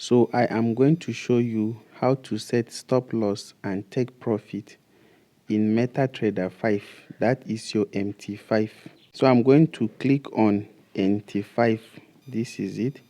So I am going to show you how to set stop loss and take profit in Metatrader 5. That is your MT5. So I'm going to click on MT5. This is it.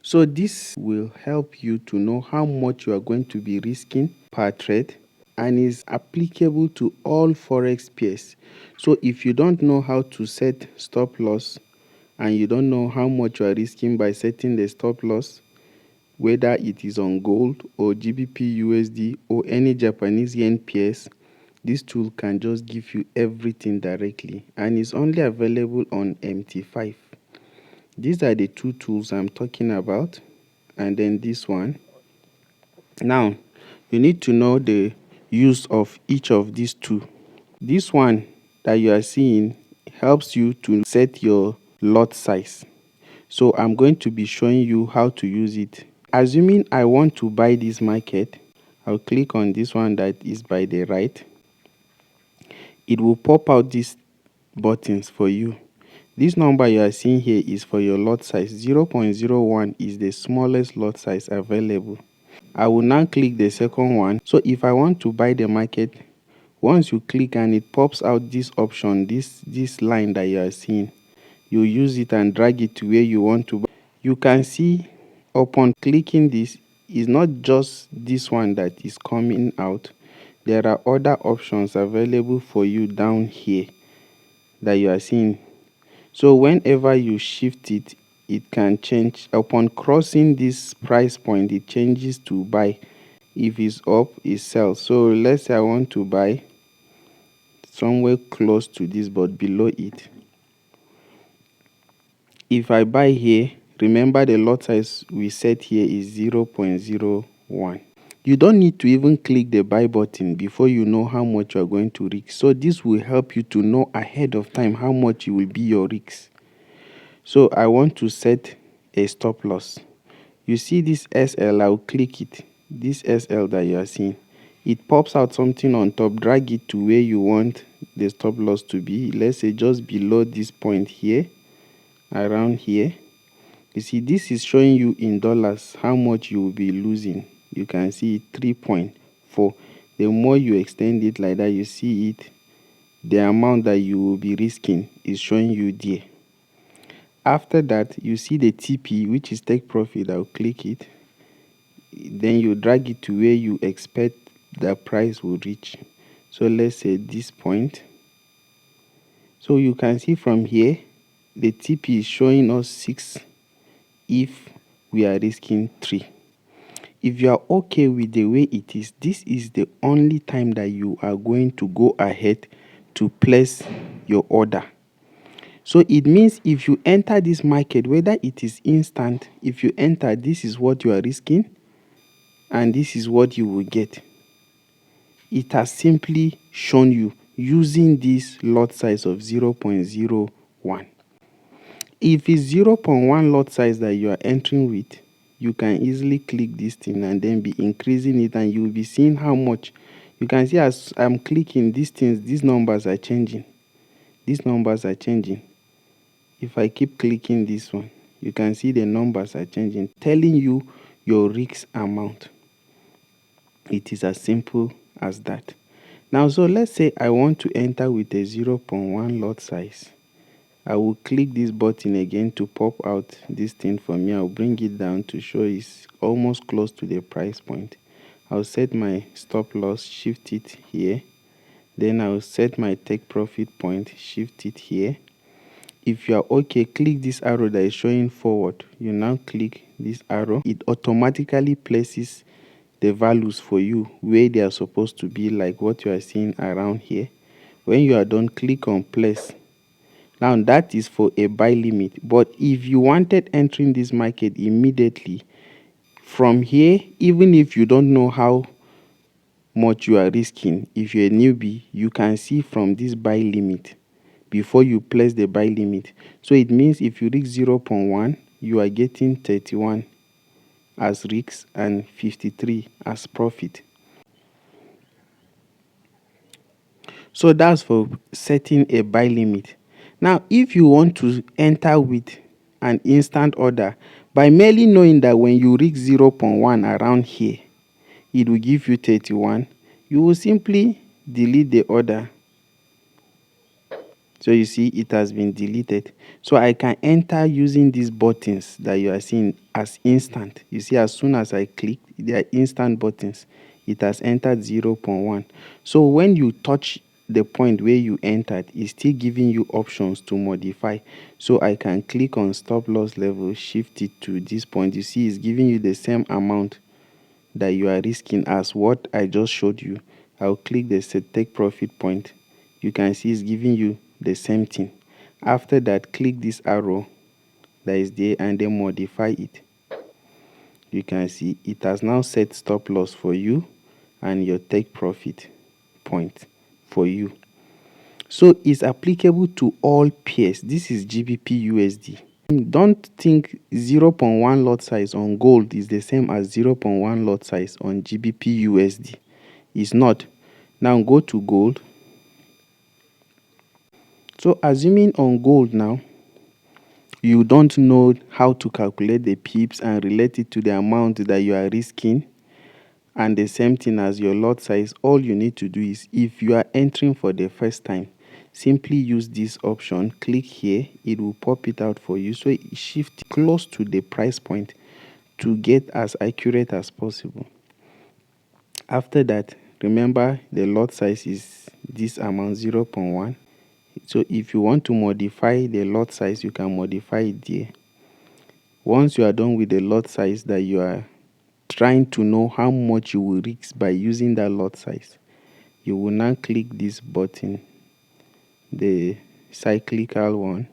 So this will help you to know how much you are going to be risking per trade, and is applicable to all forex pairs. So if you don't know how to set stop loss and you don't know how much you are risking by setting the stop loss, whether it is on gold or GBP USD or any Japanese yen pairs, this tool can just give you everything directly, and is only available on MT5. These are the two tools I'm talking about, and then this one. Now you need to know the use of each of these two. This one that you are seeing helps you to set your lot size. So I'm going to be showing you how to use it. Assuming I want to buy this market, I'll click on this one that is by the right. It will pop out these buttons for you. This number you are seeing here is for your lot size. 0.01 is the smallest lot size available. I will now click the second one. So if I want to buy the market, once you click and it pops out this option, this line that you are seeing, you use it and drag it to where you want to buy. You can see upon clicking this, is not just this one that is coming out. There are other options available for you down here that you are seeing. So whenever you shift it, it can change. Upon crossing this price point, it changes to buy. If it's up, it sells. So let's say I want to buy somewhere close to this but below it. If I buy here, remember the lot size we set here is 0.01. You don't need to even click the buy button before you know how much you are going to risk. So this will help you to know ahead of time how much will be your risk. So I want to set a stop loss. You see this SL, I'll click it. This SL that you are seeing, it pops out something on top. Drag it to where you want the stop loss to be. Let's say just below this point here, around here. You see, this is showing you in dollars how much you will be losing. You can see 3.4. The more you extend it like that, you see it, the amount that you will be risking is showing you there. After that, you see the TP, which is take profit. I'll click it. Then you drag it to where you expect the price will reach. So let's say this point. So you can see from here, the TP is showing us 6 if we are risking 3. If you are okay with the way it is, this is the only time that you are going to go ahead to place your order. So it means if you enter this market, whether it is instant, if you enter, this is what you are risking and this is what you will get. It has simply shown you using this lot size of 0.01. If it's 0.1 lot size that you are entering with, you can easily click this thing and then be increasing it, and you will be seeing how much. You can see as I'm clicking these things, these numbers are changing. These numbers are changing. If I keep clicking this one, you can see the numbers are changing, telling you your risk amount. It is as simple as that. Now, so let's say I want to enter with a 0.1 lot size. I will click this button again to pop out this thing for me. I'll bring it down to show it's almost close to the price point. I'll set my stop loss, shift it here. Then I'll set my take profit point, shift it here. If you are okay, click this arrow that is showing forward. You now click this arrow. It automatically places the values for you where they are supposed to be, like what you are seeing around here. When you are done, click on place. Now that is for a buy limit. But if you wanted entering this market immediately, from here, even if you don't know how much you are risking, if you're a newbie, you can see from this buy limit before you place the buy limit. So it means if you risk 0.1, you are getting 31 as risk and 53 as profit. So that's for setting a buy limit. Now, if you want to enter with an instant order By merely knowing that when you reach 0.1 around here, it will give you 31, you will simply delete the order. So you see it has been deleted. So I can enter using these buttons that you are seeing as instant. You see, as soon as I click, they are instant buttons. It has entered 0.1. So when you touch the point where you entered, it's still giving you options to modify. So I can click on stop loss level, shift it to this point. You see, it's giving you the same amount that you are risking as what I just showed you. I'll click the set take profit point. You can see it's giving you the same thing. After that, click this arrow that is there and then modify it. You can see it has now set stop loss for you and your take profit point for you. So it's applicable to all pairs. This is GBP USD. Don't think 0.1 lot size on gold is the same as 0.1 lot size on GBP USD. It's not. Now go to gold. So assuming on gold now, you don't know how to calculate the pips and relate it to the amount that you are risking, and the same thing as your lot size, all you need to do is, if you are entering for the first time, simply use this option, click here, it will pop it out for you. So shift close to the price point to get as accurate as possible. After that, remember the lot size is this amount, 0.1. So if you want to modify the lot size, you can modify it there. Once you are done with the lot size that you are trying to know how much you will risk by using that lot size, you will now click this button, the cyclical one,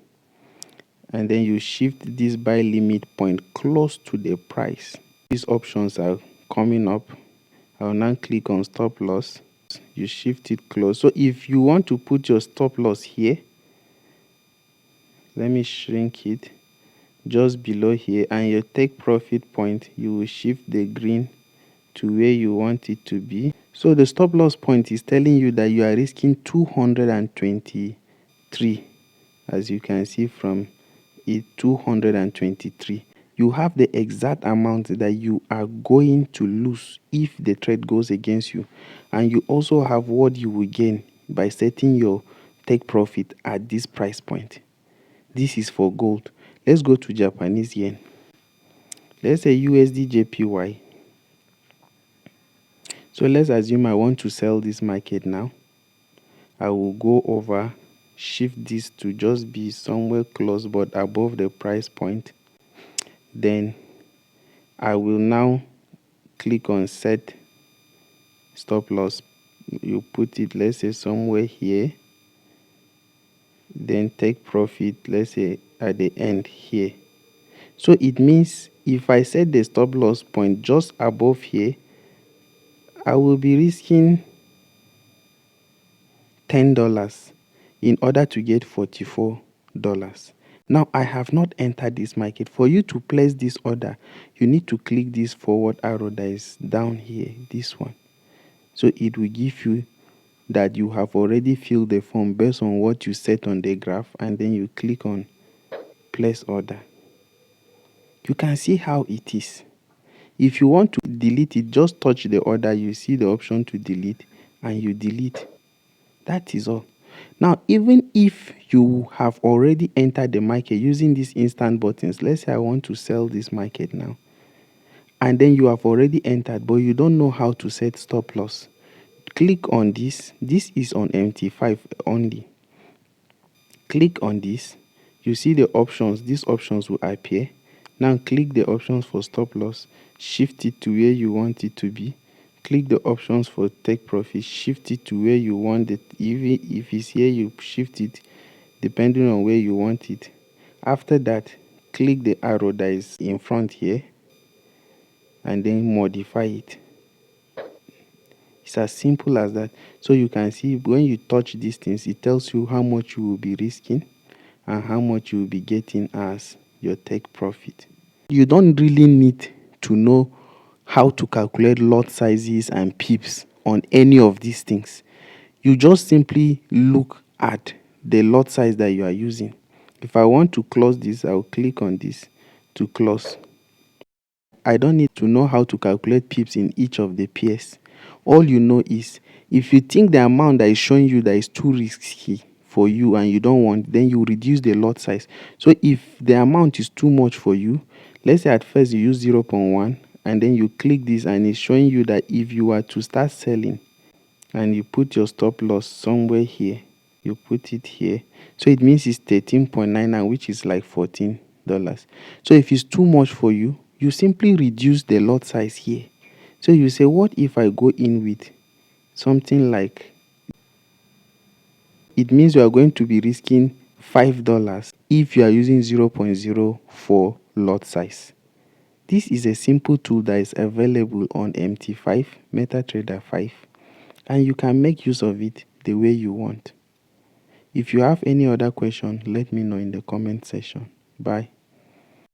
and then you shift this buy limit point close to the price. These options are coming up. I'll now click on stop loss. You shift it close. So if you want to put your stop loss here, let me shrink it just below here, and your take profit point, you will shift the green to where you want it to be. So the stop loss point is telling you that you are risking 223, as you can see from it, 223. You have the exact amount that you are going to lose if the trade goes against you, and you also have what you will gain by setting your take profit at this price point. This is for gold. Let's go to Japanese yen. Let's say USD JPY. So let's assume I want to sell this market now. I will go over, shift this to just be somewhere close but above the price point. Then I will now click on set stop loss. You put it, let's say, somewhere here. Then take profit, let's say, at the end here. So it means if I set the stop loss point just above here, I will be risking $10 in order to get $44. Now I have not entered this market. For you to place this order, you need to click this forward arrow that is down here, this one. So it will give you that you have already filled the form based on what you set on the graph, and then you click on place order. You can see how it is. If you want to delete it, just touch the order, you see the option to delete, and you delete. That is all. Now, even if you have already entered the market using these instant buttons, let's say I want to sell this market now, and then you have already entered, but you don't know how to set stop loss. Click on this. This is on MT5 only. Click on this. You see the options. These options will appear. Now click the options for stop loss. Shift it to where you want it to be. Click the options for take profit. Shift it to where you want it. Even if it's here, you shift it depending on where you want it. After that, click the arrow that is in front here and then modify it. It's as simple as that. So you can see when you touch these things, it tells you how much you will be risking and how much you will be getting as your take profit. You don't really need to know how to calculate lot sizes and pips on any of these things. You just simply look at the lot size that you are using. If I want to close this, I'll click on this to close. I don't need to know how to calculate pips in each of the pairs. All you know is, if you think the amount that is showing you that is too risky for you and you don't want, then you reduce the lot size. So if the amount is too much for you, let's say at first you use 0.1 and then you click this and it's showing you that if you are to start selling and you put your stop loss somewhere here, you put it here, so it means it's 13.99, which is like $14. So if it's too much for you, you simply reduce the lot size here. So you say, what if I go in with something like, it means you are going to be risking $5 if you are using 0.04 lot size. This is a simple tool that is available on MT5, Metatrader 5, and you can make use of it the way you want. If you have any other question, let me know in the comment section. Bye.